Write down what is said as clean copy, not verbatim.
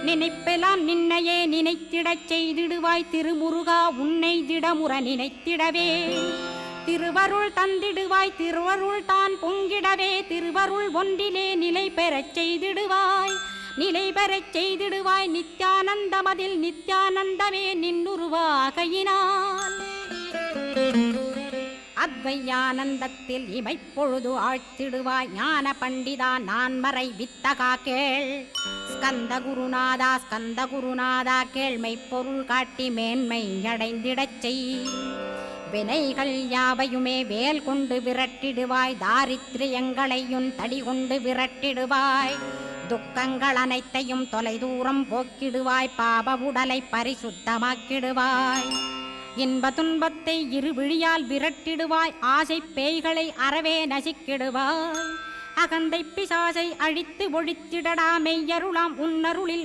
நினைப்பெல்லாம் நின்னையே நினைத்திடச் செய்திடுவாய் திருமுருகா உன்னை திடமுற நினைத்திடவே திருவருள் தந்திடுவாய் திருவருள் தான் பொங்கிடவே திருவருள் ஒன்றிலே நிலை பெறச் செய்திடுவாய் நிலை பெறச் செய்திடுவாய் நித்யானந்தமதில் நித்யானந்தமே நின்னுருவாகையினால் அத்வையானந்தத்தில் இமைப்பொழுது ஆழ்த்திடுவாய் ஞான பண்டிதா நான் மறை வித்தகா கேள் ஸ்கந்த குருநாதா கேள்மை பொருள் காட்டி மேன்மை அடைந்திடச் செய் வினைகள் யாவையுமே வேல் கொண்டு விரட்டிடுவாய் தாரித்ரியங்களையும் தடி கொண்டு விரட்டிடுவாய் துக்கங்கள் அனைத்தையும் தொலைதூரம் போக்கிடுவாய் பாப உடலை பரிசுத்தமாக்கிடுவாய் இன்ப துன்பத்தை இருவிழியால் விரட்டிடுவாய் ஆசை பேய்களை அறவே நசிக்கிடுவாய் அகந்தை பிசாசை அழித்து ஒழித்திடடா மெய்யருளாம் உன்னருளில்